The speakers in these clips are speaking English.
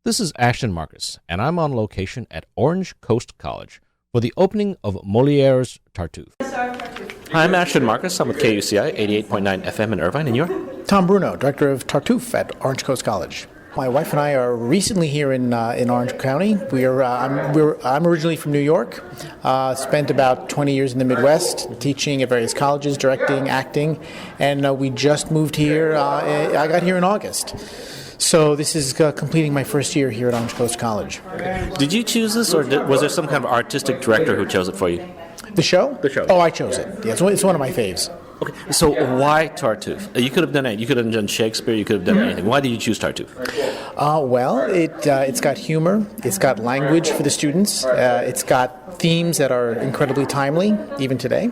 This is Ashton Marcus, and I'm on location at Orange Coast College for the opening of Molière's Tartuffe. Hi, I'm Ashton Marcus. I'm with KUCI 88.9 FM in Irvine, and you're? Tom Bruno, director of Tartuffe at Orange Coast College. My wife and I are recently here in Orange County. I'm originally from New York. Spent about 20 years in the Midwest, teaching at various colleges, directing, acting, and we just moved here. I got here in August. So this is completing my first year here at Orange Coast College. Did you choose this, or was there some kind of artistic director who chose it for you? The show? The show. Oh, I chose it. Yeah, it's one of my faves. Okay, so why Tartuffe? You could have done it. You could have done Shakespeare. You could have done anything. Why did you choose Tartuffe? Well, it's got humor. It's got language for the students. It's got themes that are incredibly timely, even today.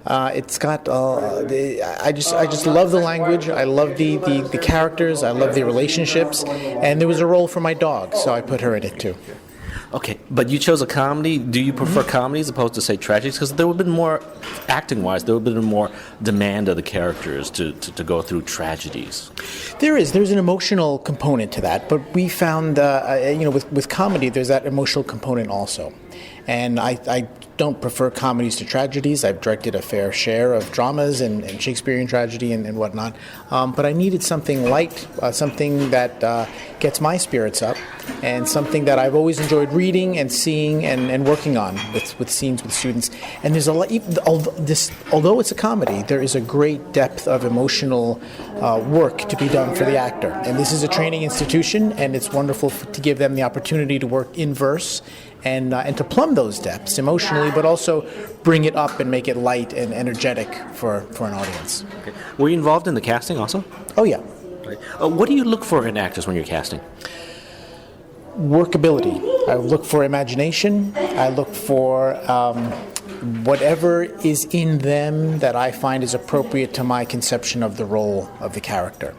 It's got. I just love the language. I love the characters. I love the relationships. And there was a role for my dog, so I put her in it too. Okay, but you chose a comedy. Do you prefer comedies as opposed to, say, tragedies? Because there would have been more, acting-wise, there would have been more demand of the characters to go through tragedies. There's an emotional component to that, but we found, with comedy, there's that emotional component also. And I don't prefer comedies to tragedies. I've directed a fair share of dramas and Shakespearean tragedy and whatnot. But I needed something light, something that gets my spirits up, and something that I've always enjoyed reading and seeing and working on with scenes with students. And there's a lot, although it's a comedy, there is a great depth of emotional work to be done for the actor. And this is a training institution, and it's wonderful to give them the opportunity to work in verse and to plumb those depths emotionally, but also bring it up and make it light and energetic for an audience. Okay. Were you involved in the casting also? Oh, yeah. What do you look for in actors when you're casting? Workability. I look for imagination. I look for whatever is in them that I find is appropriate to my conception of the role of the character.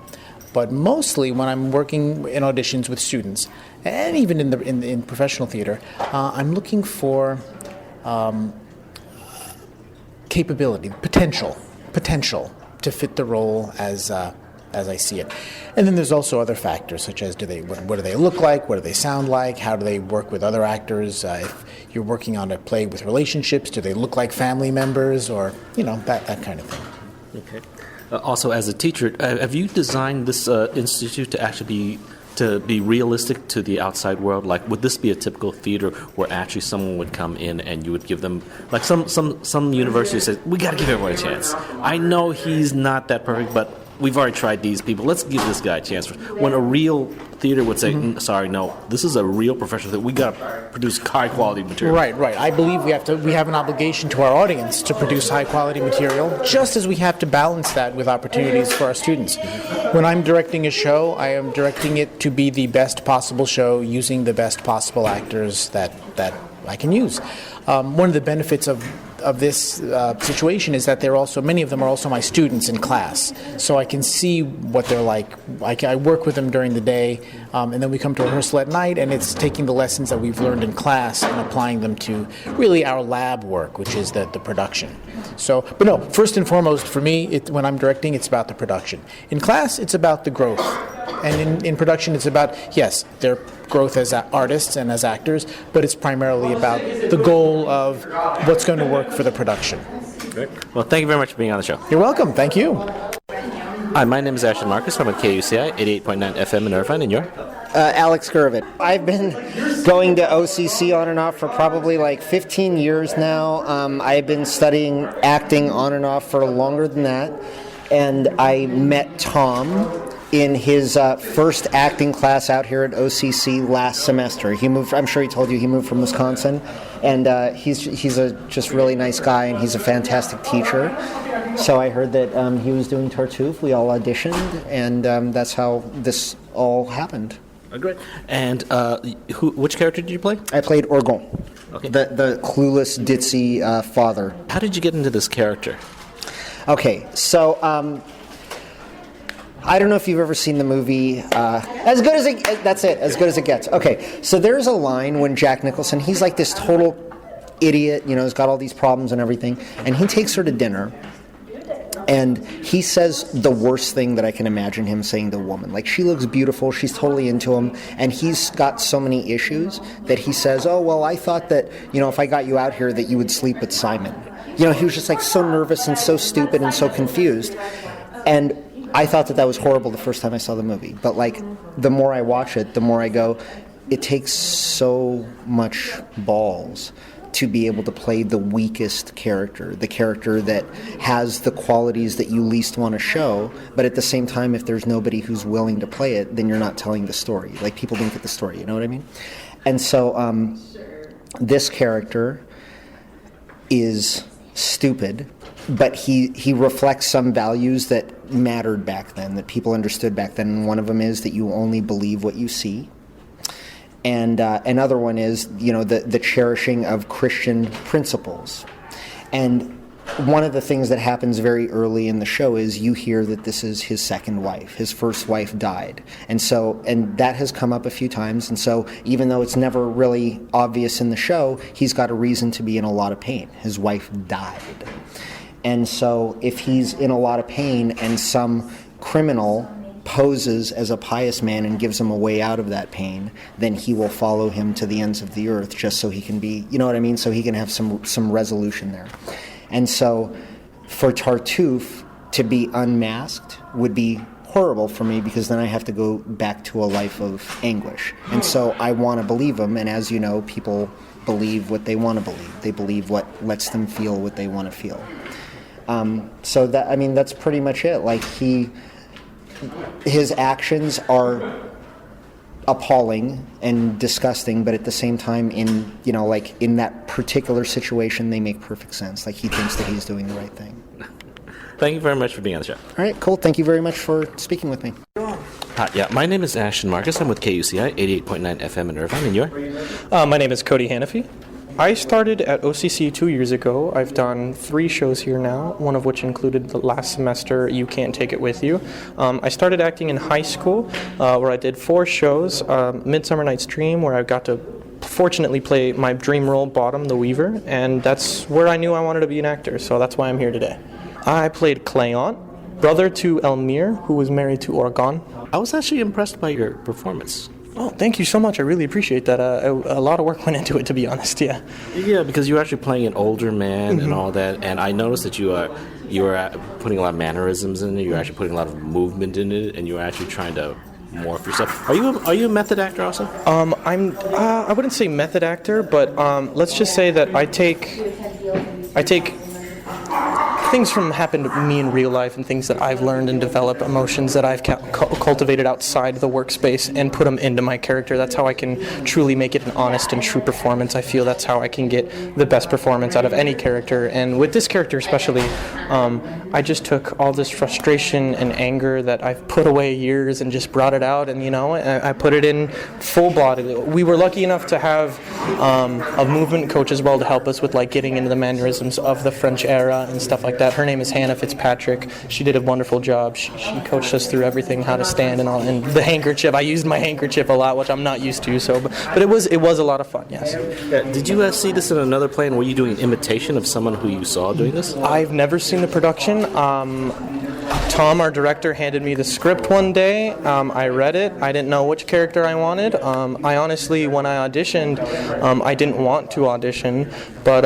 But mostly when I'm working in auditions with students, and even in professional theater, I'm looking for capability, potential to fit the role as I see it. And then there's also other factors, such as what do they look like, what do they sound like, how do they work with other actors, if you're working on a play with relationships, do they look like family members, or that kind of thing. Okay. Also, as a teacher, have you designed this institute to actually be realistic to the outside world? Like, would this be a typical theater where actually someone would come in and you would give them, like some university says, we got to give everyone a chance. I know he's not that perfect, but we've already tried these people. Let's give this guy a chance. When a real theater would say, sorry, no, this is a real professional theater. We got to produce high-quality material. Right. I believe we have an obligation to our audience to produce high-quality material, just as we have to balance that with opportunities for our students. When I'm directing a show, I am directing it to be the best possible show using the best possible actors that I can use. One of the benefits of this situation is that many of them are also my students in class, so I can see what they're like. I work with them during the day, and then we come to rehearsal at night, and it's taking the lessons that we've learned in class and applying them to really our lab work, which is the production. So, but no, first and foremost for me, when I'm directing, it's about the production. In class, it's about the growth. And in production, it's about, yes, their growth as artists and as actors, but it's primarily about the goal of what's going to work for the production. Great. Well, thank you very much for being on the show. You're welcome. Thank you. Hi, my name is Ashton Marcus. I'm at KUCI 88.9 FM in Irvine, and you're? Alex Gervit. I've been going to OCC on and off for probably like 15 years now. I've been studying acting on and off for longer than that, and I met Tom in his first acting class out here at OCC last semester. He moved. I'm sure he told you he moved from Wisconsin, and he's a just really nice guy, and he's a fantastic teacher. So I heard that he was doing Tartuffe. We all auditioned, and that's how this all happened. Oh, great. And which character did you play? I played Orgon, okay. the clueless, ditzy father. How did you get into this character? Okay, so I don't know if you've ever seen the movie As Good as It Gets. Okay, so there's a line when Jack Nicholson, he's like this total idiot, he's got all these problems and everything, and he takes her to dinner, And he says the worst thing that I can imagine him saying to a woman. Like, she looks beautiful, she's totally into him, and he's got so many issues that he says, oh, well, I thought that, if I got you out here that you would sleep with Simon. He was just like so nervous and so stupid and so confused. And I thought that was horrible the first time I saw the movie. But like, the more I watch it, the more I go, it takes so much balls to be able to play the weakest character, the character that has the qualities that you least want to show, but at the same time, if there's nobody who's willing to play it, then you're not telling the story. Like, people don't get the story, you know what I mean? And so this character is stupid, but he reflects some values that mattered back then, that people understood back then, and one of them is that you only believe what you see. And another one is, the cherishing of Christian principles. And one of the things that happens very early in the show is you hear that this is his second wife. His first wife died. And that has come up a few times. And so even though it's never really obvious in the show, he's got a reason to be in a lot of pain. His wife died. And so if he's in a lot of pain and some criminal poses as a pious man and gives him a way out of that pain, then he will follow him to the ends of the earth just so he can be, so he can have some resolution there. And so for Tartuffe to be unmasked would be horrible for me, because then I have to go back to a life of anguish. And so I want to believe him, and as you know, people believe what they want to believe. They believe what lets them feel what they want to feel. So that's pretty much it. Like, his actions are appalling and disgusting, but at the same time, in that particular situation, they make perfect sense. Like, he thinks that he's doing the right thing. Thank you very much for being on the show. All right, cool. Thank you very much for speaking with me. Hi, my name is Ashton Marcus. I'm with KUCI 88.9 FM in Irvine, and you're? My name is Cody Hannafy. I started at OCC 2 years ago. I've done 3 shows here now, one of which included the last semester, You Can't Take It With You. I started acting in high school, where I did 4 shows. Midsummer Night's Dream, where I got to fortunately play my dream role, Bottom the Weaver, and that's where I knew I wanted to be an actor, so that's why I'm here today. I played Cléant, brother to Elmire, who was married to Orgon. I was actually impressed by your performance. Oh, thank you so much. I really appreciate that. A lot of work went into it, to be honest, yeah. Yeah, because you were actually playing an older man and all that, and I noticed that you were putting a lot of mannerisms in it, you were actually putting a lot of movement in it, and you were actually trying to morph yourself. Are you a method actor also? I wouldn't say method actor, but let's just say that I take things from happened to me in real life and things that I've learned and developed, emotions that I've cultivated outside the workspace, and put them into my character. That's how I can truly make it an honest and true performance. I feel that's how I can get the best performance out of any character. And with this character especially, I just took all this frustration and anger that I've put away years and just brought it out, and I put it in full body. We were lucky enough to have a movement coach as well to help us with getting into the mannerisms of the French era and stuff like that. Her name is Hannah Fitzpatrick. She did a wonderful job. She coached us through everything, how to stand and all. And the handkerchief, I used my handkerchief a lot, which I'm not used to. So, but it was a lot of fun. Yes. Did you see this in another play, and were you doing an imitation of someone who you saw doing this? I've never seen the production. Tom, our director, handed me the script one day. I read it. I didn't know which character I wanted. I honestly, when I auditioned, I didn't want to audition, but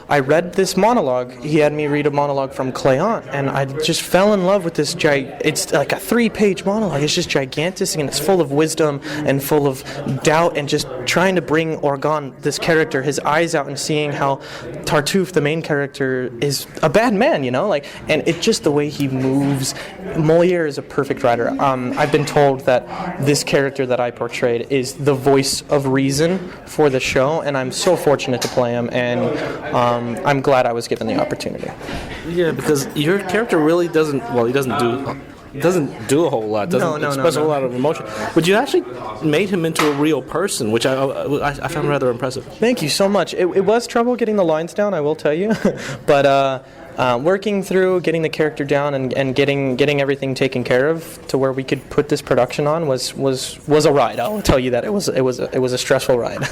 I read this monologue. He had me read a monologue from Cléant, and I just fell in love with this. It's like a 3-page monologue. It's just gigantic, and it's full of wisdom and full of doubt, and just trying to bring Orgon, this character, his eyes out, and seeing how Tartuffe, the main character, is a bad man, and it's just the way he moves. Molière is a perfect writer. I've been told that this character that I portrayed is the voice of reason for the show, and I'm so fortunate to play him, and I'm glad I was given the opportunity. Yeah, because your character really doesn't do a whole lot, doesn't express a whole lot of emotion. But you actually made him into a real person, which I found rather impressive. Thank you so much. It was trouble getting the lines down, I will tell you, but working through getting the character down and getting everything taken care of to where we could put this production on was a ride. I'll tell you that it was a stressful ride.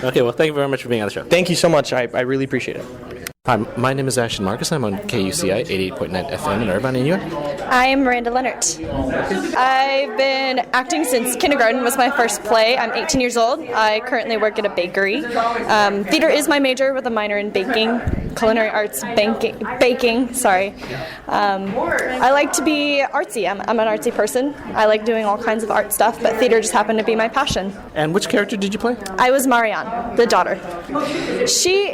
Okay, well, thank you very much for being on the show. Thank you so much. I really appreciate it. Hi, my name is Ashton Marcus. I'm on KUCI 88.9 FM in Irvine, and you? I am Miranda Leonard. I've been acting since kindergarten was my first play. I'm 18 years old. I currently work at a bakery. Theater is my major with a minor in baking, culinary arts, baking, sorry. I like to be artsy. I'm an artsy person. I like doing all kinds of art stuff, but theater just happened to be my passion. And which character did you play? I was Marianne, the daughter. She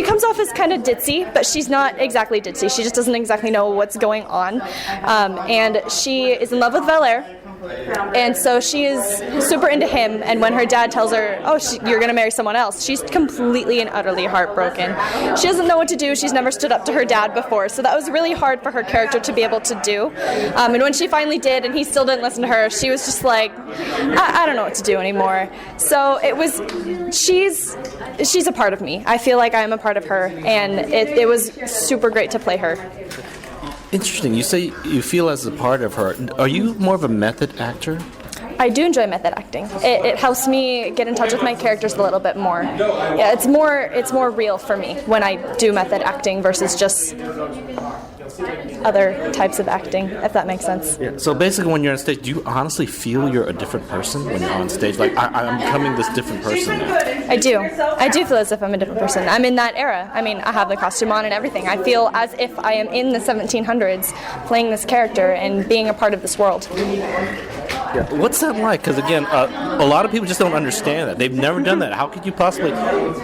comes off as kind of ditzy, but she's not exactly ditzy. She just doesn't exactly know what's going on. And she is in love with Valère. And so she is super into him, and when her dad tells her, you're going to marry someone else, she's completely and utterly heartbroken. She doesn't know what to do. She's never stood up to her dad before, so that was really hard for her character to be able to do. And when she finally did, and he still didn't listen to her, she was just like, I don't know what to do anymore. So she's a part of me. I feel like I'm a part of her, and it was super great to play her. Interesting. You say you feel as a part of her. Are you more of a method actor? I do enjoy method acting. It helps me get in touch with my characters a little bit more. Yeah, it's more real for me when I do method acting versus just other types of acting, if that makes sense. Yeah. So basically, when you're on stage, do you honestly feel you're a different person when you're on stage? Like, I'm becoming this different person now. I do. I do feel as if I'm a different person. I'm in that era. I mean, I have the costume on and everything. I feel as if I am in the 1700s playing this character and being a part of this world. Yeah. What's that like? Because again, a lot of people just don't understand that. They've never done that. How could you possibly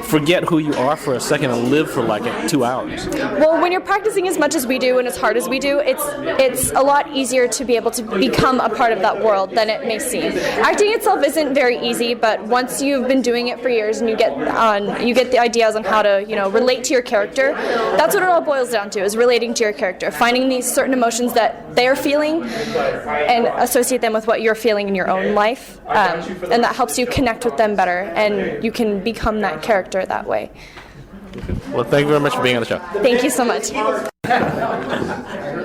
forget who you are for a second and live for like 2 hours? Well, when you're practicing as much as we do and as hard as we do, it's a lot easier to be able to become a part of that world than it may seem. Acting itself isn't very easy, but once you've been doing it for years and you get the ideas on how to relate to your character, that's what it all boils down to, is relating to your character, finding these certain emotions that they're feeling and associate them with what you're feeling in your own life, and that helps you connect with them better, and you can become that character that way. Well, thank you very much for being on the show. Thank you so much.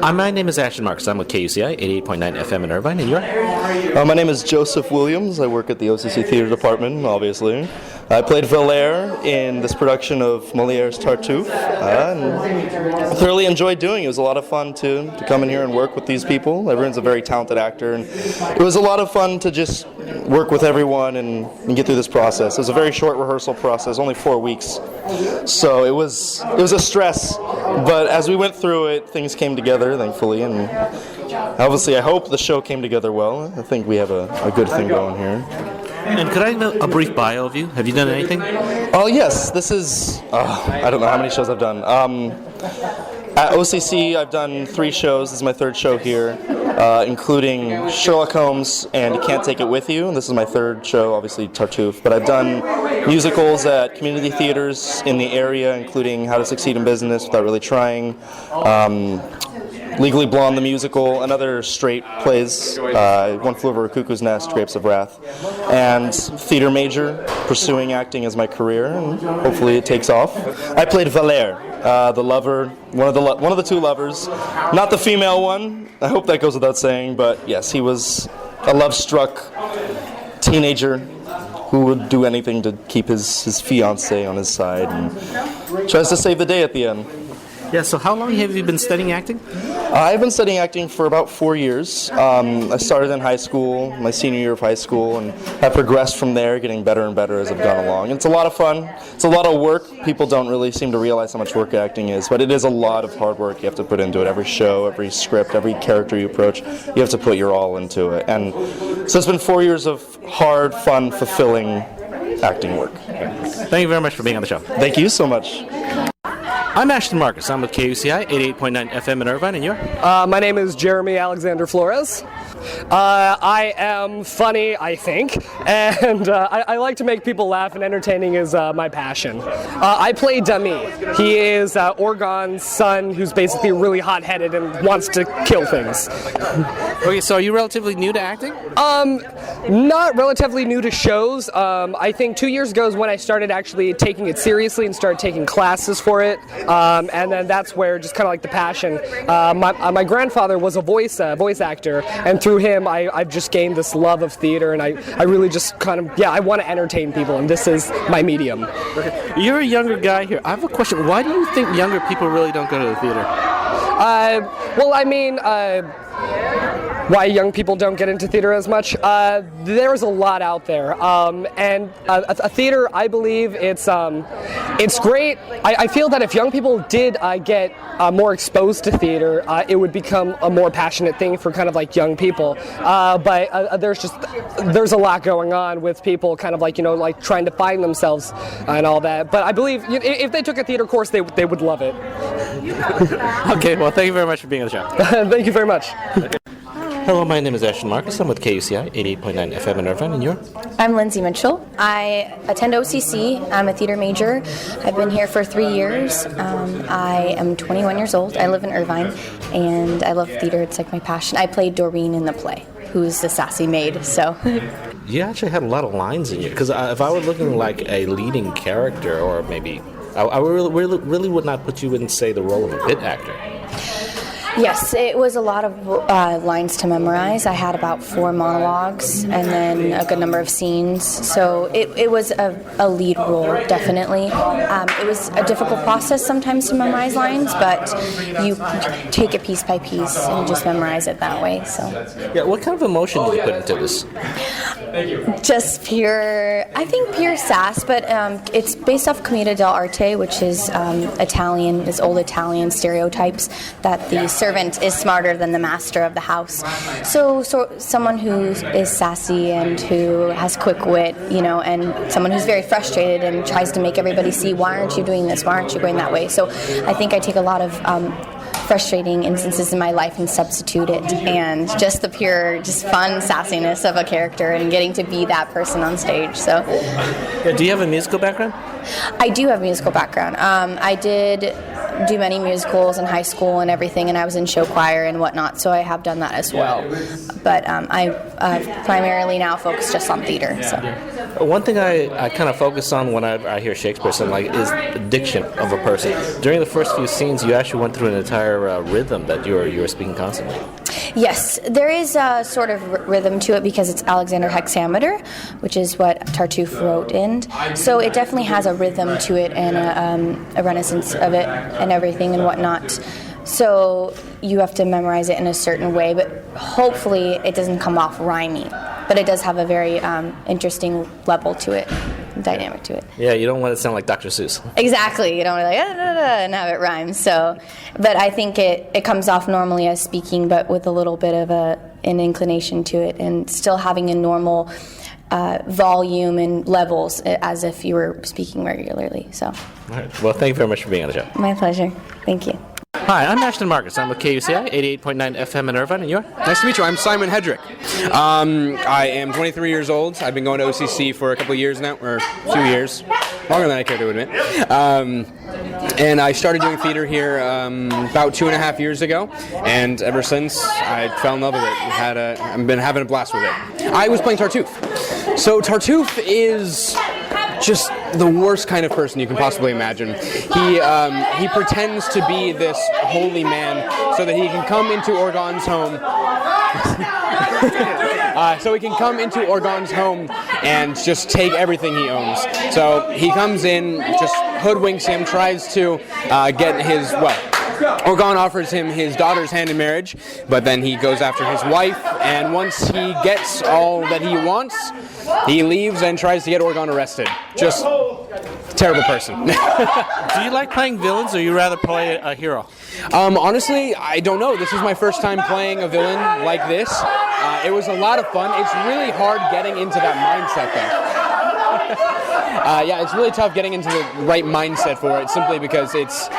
My name is Ashton Marcus. I'm with KUCI 88.9 FM in Irvine, and you're? My name is Joseph Williams. I work at the OCC Theatre Department, obviously. I played Valère in this production of Molière's Tartuffe, and thoroughly enjoyed doing it. It was a lot of fun to come in here and work with these people. Everyone's a very talented actor, and it was a lot of fun to just work with everyone and get through this process. It was a very short rehearsal process, only 4 weeks. So it was a stress, but as we went through it, things came together, thankfully, and obviously I hope the show came together well. I think we have a good thing going here. And could I have a brief bio of you? Have you done anything? Oh, yes. This is, I don't know how many shows I've done. At OCC, I've done 3 shows. This is my 3rd show here, including Sherlock Holmes and You Can't Take It With You. And this is my 3rd show, obviously Tartuffe. But I've done musicals at community theaters in the area, including How to Succeed in Business Without Really Trying, Legally Blonde the musical, and other straight plays, One Flew Over a Cuckoo's Nest, Grapes of Wrath, and theater major, pursuing acting as my career, and hopefully it takes off. I played Valère, the lover, one of the 2 lovers, not the female one. I hope that goes without saying, but yes, he was a love-struck teenager who would do anything to keep his fiancée on his side and tries to save the day at the end. Yeah, so how long have you been studying acting? I've been studying acting for about 4 years. I started in high school, my senior year of high school, and have progressed from there, getting better and better as I've gone along. And it's a lot of fun. It's a lot of work. People don't really seem to realize how much work acting is, but it is a lot of hard work you have to put into it. Every show, every script, every character you approach, you have to put your all into it. And so it's been 4 years of hard, fun, fulfilling acting work. Thank you very much for being on the show. Thank you so much. I'm Ashton Marcus. I'm with KUCI 88.9 FM in Irvine, and you're? My name is Jeremy Alexander Flores. I am funny, I think, and I like to make people laugh, and entertaining is my passion. I play Dami. He is Orgon's son, who's basically really hot-headed and wants to kill things. Okay, so are you relatively new to acting? Not relatively new to shows. I think 2 years ago is when I started actually taking it seriously and started taking classes for it. and then that's where just kind of like the passion. My grandfather was a voice actor, and through him I've just gained this love of theater, and I really just kind of, I want to entertain people, and this is my medium. Okay. You're a younger guy here. I have a question. Why do you think younger people really don't go to the theater? Well, I mean, why young people don't get into theater as much? There's a lot out there, and a theater, I believe, it's great. I feel that if young people did get more exposed to theater, it would become a more passionate thing for kind of like young people. But there's a lot going on with people kind of like, like trying to find themselves and all that. But I believe if they took a theater course, they would love it. Okay, well, thank you very much for being on the show. Thank you very much. Okay. Hello, my name is Ashton Marcus. I'm with KUCI 88.9 FM in Irvine, and you're? I'm Lindsay Mitchell. I attend OCC. I'm a theater major. I've been here for 3 years. I am 21 years old. I live in Irvine, and I love theater. It's like my passion. I played Doreen in the play, who's the sassy maid, so... You actually had a lot of lines in you, because if I were looking like a leading character, or maybe... I really would not put you in, say, the role of a bit actor. Yes, it was a lot of lines to memorize. I had about 4 monologues and then a good number of scenes. So it was a lead role, definitely. It was a difficult process sometimes to memorize lines, but you take it piece by piece and just memorize it that way. So. Yeah, what kind of emotion did you put into this? Just pure sass, but it's based off Commedia dell'arte, which is Italian, is old Italian stereotypes that the servant is smarter than the master of the house. So someone who is sassy and who has quick wit, and someone who's very frustrated and tries to make everybody see, why aren't you doing this? Why aren't you going that way? So I think I take a lot of frustrating instances in my life and substitute it, and just the pure, just fun sassiness of a character and getting to be that person on stage. So, do you have a musical background? I do have a musical background. I did do many musicals in high school and everything, and I was in show choir and whatnot, so I have done that as well. But I primarily now focus just on theater. So. One thing I kind of focus on when I hear Shakespeare, something like, is the diction of a person. During the first few scenes, you actually went through an entire rhythm that you were speaking constantly. Yes, there is a sort of rhythm to it because it's Alexander hexameter, which is what Tartuffe wrote in. So it definitely has a rhythm to it and a renaissance of it and everything and whatnot. So you have to memorize it in a certain way, but hopefully it doesn't come off rhymey. But it does have a very interesting level to it, dynamic to it. Yeah, you don't want it to sound like Dr. Seuss. Exactly, you don't want to and have it rhyme. So, but I think it comes off normally as speaking, but with a little bit of an inclination to it, and still having a normal volume and levels as if you were speaking regularly. So. All right. Well, thank you very much for being on the show. My pleasure. Thank you. Hi, I'm Ashton Marcus. I'm with KUCI 88.9 FM in Irvine, and you're? Nice to meet you. I'm Simon Hedrick. I am 23 years old. I've been going to OCC for a couple of years now, or 2 years, longer than I care to admit. And I started doing theater here about 2.5 years ago, and ever since I fell in love with it. I've been having a blast with it. I was playing Tartuffe. So Tartuffe is just the worst kind of person you can possibly imagine. He pretends to be this holy man so that he can come into Orgon's home. And just take everything he owns. So he comes in, just hoodwinks him, tries to get his, Orgon offers him his daughter's hand in marriage, but then he goes after his wife, and once he gets all that he wants, he leaves and tries to get Orgon arrested. Just terrible person. Do you like playing villains, or you rather play a hero? Honestly, I don't know. This is my first time playing a villain like this. It was a lot of fun. It's really hard getting into that mindset, though. It's really tough getting into the right mindset for it, simply because it's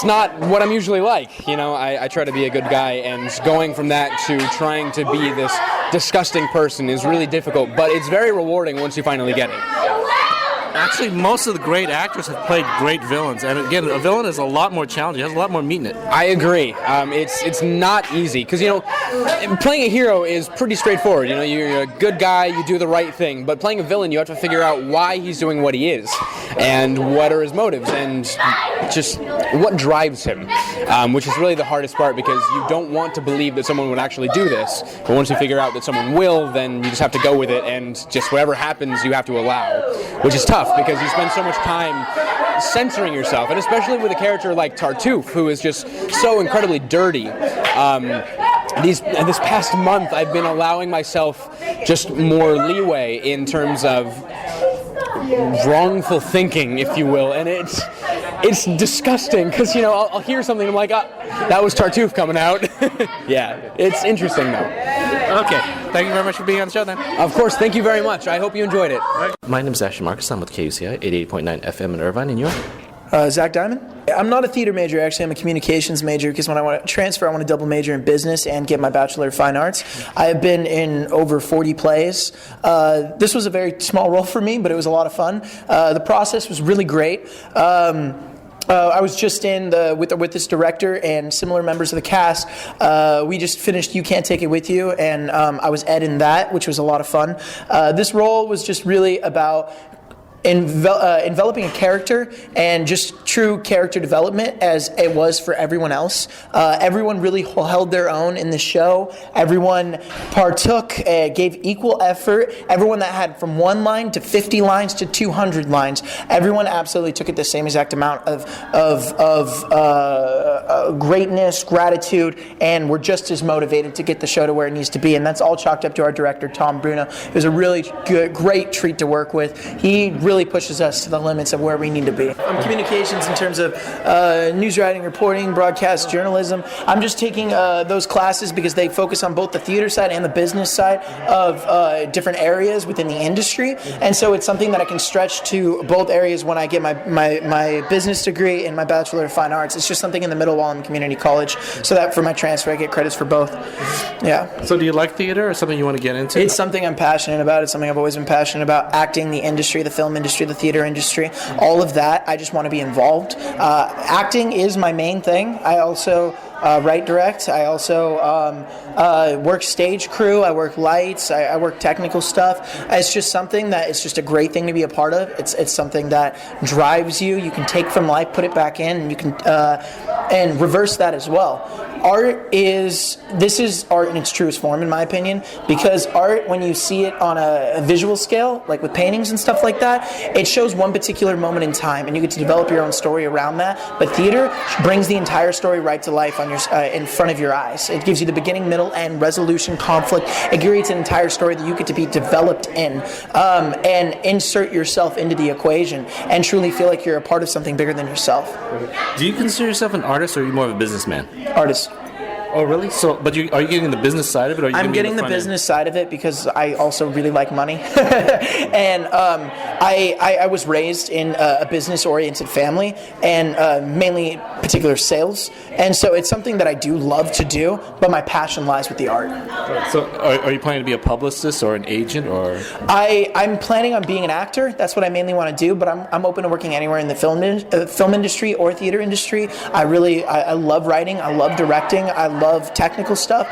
not what I'm usually like. I try to be a good guy, and going from that to trying to be this disgusting person is really difficult, but it's very rewarding once you finally get it. Actually, most of the great actors have played great villains, and again, a villain is a lot more challenging. It has a lot more meat in it. I agree. It's not easy, because playing a hero is pretty straightforward. You're a good guy, you do the right thing, but playing a villain, you have to figure out why he's doing what he is. and what are his motives, and just what drives him, which is really the hardest part, because you don't want to believe that someone would actually do this, but once you figure out that someone will, then you just have to go with it, and just whatever happens you have to allow, which is tough because you spend so much time censoring yourself, and especially with a character like Tartuffe, who is just so incredibly dirty. This past month I've been allowing myself just more leeway in terms of wrongful thinking, if you will, and it's disgusting because, you know, I'll hear something and I'm like, that was Tartuffe coming out. Yeah, it's interesting though. Okay, thank you very much for being on the show then. Of course, thank you very much. I hope you enjoyed it. My name is Ashley Marcus. I'm with KUCI 88.9 FM in Irvine, and you're? Zach Diamond. I'm not a theater major, actually. I'm a communications major because when I want to transfer, I want to double major in business and get my Bachelor of Fine Arts. I have been in over 40 plays. This was a very small role for me, but it was a lot of fun. The process was really great. I was just in with this director and similar members of the cast. We just finished You Can't Take It With You, and I was Ed in that, which was a lot of fun. This role was just really about enveloping a character and just true character development as it was for everyone else. Everyone really held their own in the show. Everyone partook, gave equal effort. Everyone that had from 1 line to 50 lines to 200 lines, everyone absolutely took it the same exact amount of greatness, gratitude, and were just as motivated to get the show to where it needs to be. And that's all chalked up to our director, Tom Bruno. It was a really great treat to work with. He really pushes us to the limits of where we need to be. Communications in terms of news writing, reporting, broadcast, journalism. I'm just taking those classes because they focus on both the theater side and the business side of different areas within the industry. And so it's something that I can stretch to both areas when I get my business degree and my Bachelor of Fine Arts. It's just something in the middle while I'm in community college, so that for my transfer I get credits for both. Yeah. So do you like theater or something you want to get into? It's something I'm passionate about. It's something I've always been passionate about. Acting, the industry, the film industry, the theater industry, all of that. I just want to be involved. Acting is my main thing. I also write direct. I also work stage crew. I work lights. I work technical stuff. It's just something that it's just a great thing to be a part of. It's something that drives you. You can take from life, put it back in, and you can and reverse that as well. This is art in its truest form, in my opinion, because art, when you see it on a visual scale, like with paintings and stuff like that, it shows one particular moment in time, and you get to develop your own story around that. But theater brings the entire story right to life on your in front of your eyes. It gives you the beginning, middle, end, resolution, conflict. It creates an entire story that you get to be developed in and insert yourself into the equation and truly feel like you're a part of something bigger than yourself. Do you consider yourself an artist, or are you more of a businessman? Artist. Oh, really? So, but are you getting the business side of it? Or are you I'm getting the business side of it because I also really like money. And I was raised in a business-oriented family, and mainly particular sales. And so it's something that I do love to do, but my passion lies with the art. So are you planning to be a publicist or an agent? Or I'm planning on being an actor. That's what I mainly want to do, but I'm open to working anywhere in the film industry or theater industry. I love writing. I love directing. I love technical stuff.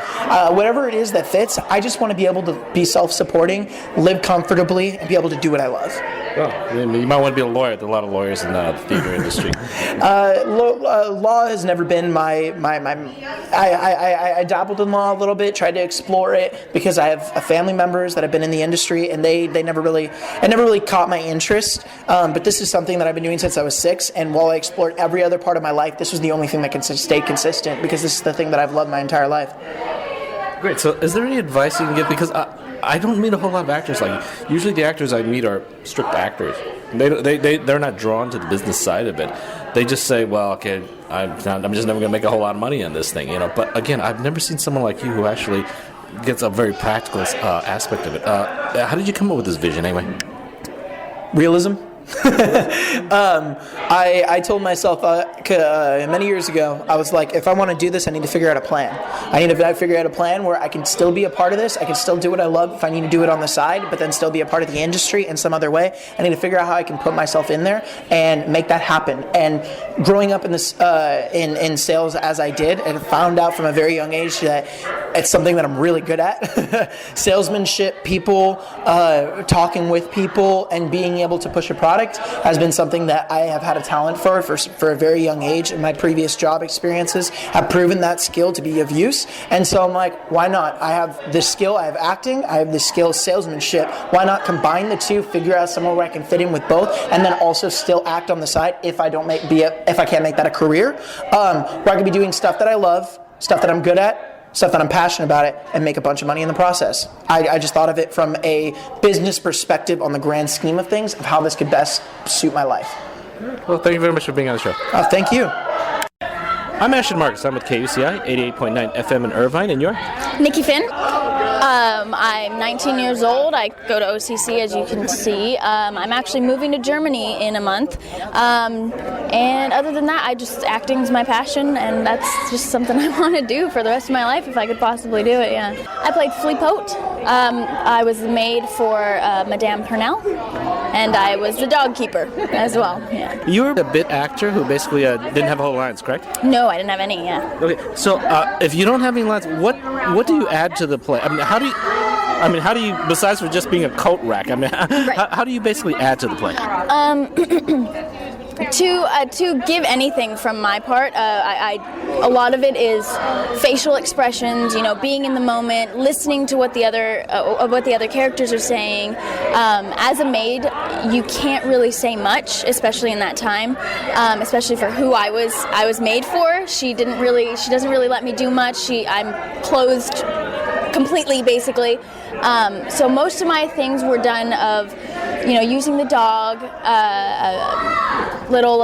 Whatever it is that fits, I just want to be able to be self-supporting, live comfortably, and be able to do what I love. Oh, you might want to be a lawyer. There are a lot of lawyers in the theater industry. Law has never been my I dabbled in law a little bit, tried to explore it because I have family members that have been in the industry, and it never really caught my interest. But this is something that I've been doing since I was 6, and while I explored every other part of my life, this was the only thing that can stay consistent because this is the thing that I've loved my entire life. Great. So is there any advice you can give? Because I don't meet a whole lot of actors like you. Usually the actors I meet are strict actors. They're not drawn to the business side of it. They just say, well, okay, I'm just never going to make a whole lot of money on this thing, you know. But again, I've never seen someone like you who actually gets a very practical aspect of it. How did you come up with this vision anyway? Realism. I told myself many years ago, I was like, if I want to do this, I need to figure out a plan. I need to figure out a plan where I can still be a part of this. I can still do what I love if I need to do it on the side, but then still be a part of the industry in some other way. I need to figure out how I can put myself in there and make that happen. And growing up in this in sales as I did, and found out from a very young age that it's something that I'm really good at. Salesmanship, people, talking with people, and being able to push a product product has been something that I have had a talent for a very young age, and my previous job experiences have proven that skill to be of use. And so I'm like, why not? I have this skill, I have acting, I have this skill, salesmanship. Why not combine the two, figure out somewhere where I can fit in with both, and then also still act on the side if I can't make that a career, where I can be doing stuff that I love, stuff that I'm good at, stuff that I'm passionate about it, and make a bunch of money in the process. I just thought of it from a business perspective on the grand scheme of things, of how this could best suit my life. Well, thank you very much for being on the show. Thank you. I'm Ashton Marcus. I'm with KUCI, 88.9 FM in Irvine, and you're? Nikki Finn. I'm 19 years old. I go to OCC, as you can see. I'm actually moving to Germany in a month. And other than that, acting is my passion, and that's just something I want to do for the rest of my life if I could possibly do it, yeah. I played Fleapote. I was the maid for Madame Purnell, and I was the dog keeper as well, yeah. You were a bit actor who basically didn't have a whole lines, correct? No, I didn't have any, yeah. Okay, so if you don't have any lines, what do you add to the play? How do you, besides for just being a coat rack, how do you basically add to the play? To give anything from my part, a lot of it is facial expressions, being in the moment, listening to what the other characters are saying. As a maid, you can't really say much, especially in that time, especially for who I was made for. She doesn't really let me do much. I'm clothed completely, basically. So most of my things were done of, using the dog, little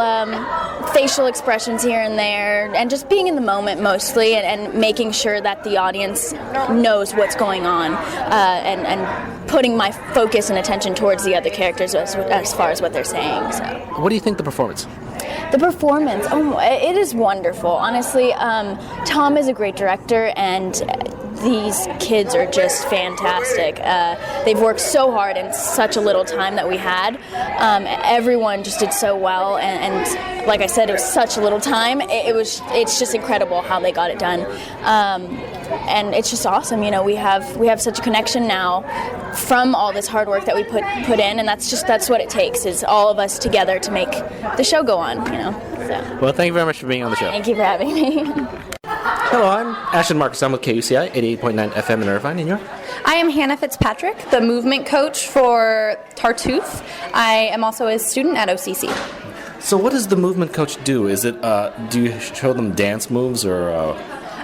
facial expressions here and there, and just being in the moment mostly, and making sure that the audience knows what's going on, and putting my focus and attention towards the other characters as far as what they're saying. So. What do you think the performance? The performance, it is wonderful. Honestly, Tom is a great director, and these kids are just fantastic. They've worked so hard in such a little time that we had. Everyone just did so well, and like I said, it was such a little time. It's just incredible how they got it done, and it's just awesome. We have such a connection now from all this hard work that we put in, and that's what it takes, is all of us together to make the show go on. So. Well, thank you very much for being on the show. Thank you for having me. Hello, I'm Ashton Marcus. I'm with KUCI, 88.9 FM in Irvine, and you're? I am Hannah Fitzpatrick, the movement coach for Tartuffe. I am also a student at OCC. So what does the movement coach do? Is it, do you show them dance moves, or...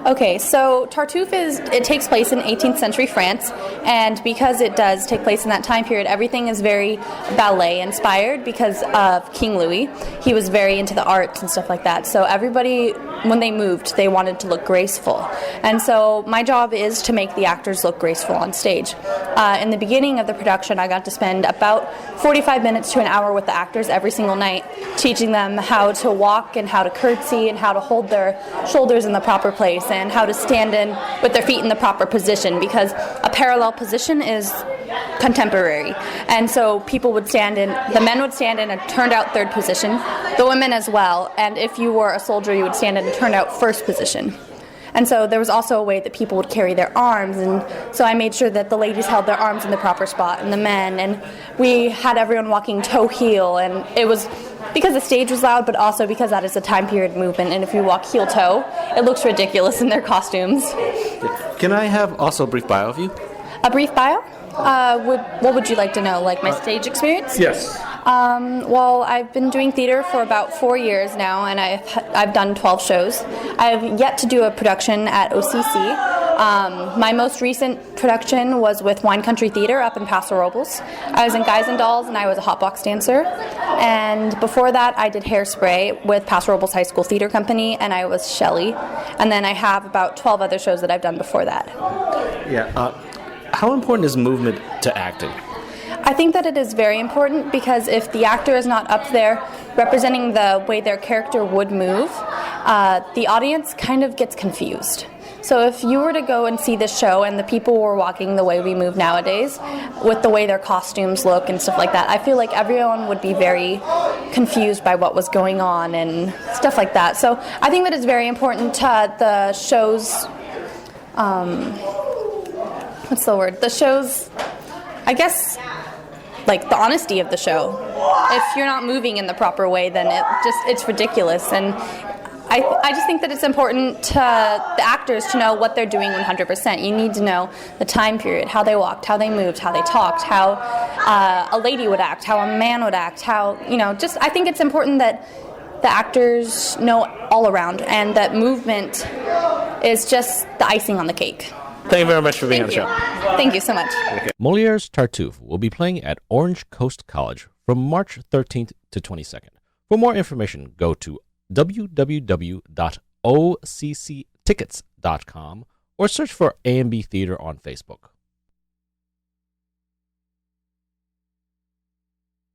Okay, so Tartuffe it takes place in 18th century France, and because it does take place in that time period, everything is very ballet inspired because of King Louis. He was very into the arts and stuff like that. So everybody, when they moved, they wanted to look graceful. And so my job is to make the actors look graceful on stage. In the beginning of the production, I got to spend about 45 minutes to an hour with the actors every single night, teaching them how to walk and how to curtsy and how to hold their shoulders in the proper place, and how to stand in with their feet in the proper position, because a parallel position is contemporary. And so people would stand in, the men would stand in a turned out third position, the women as well, and if you were a soldier, you would stand in a turned out first position. And so there was also a way that people would carry their arms, and so I made sure that the ladies held their arms in the proper spot, and the men, and we had everyone walking toe heel, and it was because the stage was loud, but also because that is a time period movement, and if you walk heel toe, it looks ridiculous in their costumes. Can I have also a brief bio of you? A brief bio? What would you like to know? Like my stage experience? Yes. Well, I've been doing theater for about 4 years now, and I've done 12 shows. I've yet to do a production at OCC. My most recent production was with Wine Country Theater up in Paso Robles. I was in Guys and Dolls, and I was a hotbox dancer. And before that, I did Hairspray with Paso Robles High School Theater Company, and I was Shelley. And then I have about 12 other shows that I've done before that. Yeah. How important is movement to acting? I think that it is very important, because if the actor is not up there representing the way their character would move, the audience kind of gets confused. So if you were to go and see this show and the people were walking the way we move nowadays, with the way their costumes look and stuff like that, I feel like everyone would be very confused by what was going on and stuff like that. So I think that it's very important to the show's, what's the word? The show's, I guess, like the honesty of the show. If you're not moving in the proper way, then it's ridiculous. And I just think that it's important to the actors to know what they're doing 100%. You need to know the time period, how they walked, how they moved, how they talked, how a lady would act, how a man would act, how, just I think it's important that the actors know all around, and that movement is just the icing on the cake. Thank you very much for being on the show. Thank you so much. Moliere's Tartuffe will be playing at Orange Coast College from March 13th to 22nd. For more information, go to www.occtickets.com or search for AMB Theatre on Facebook.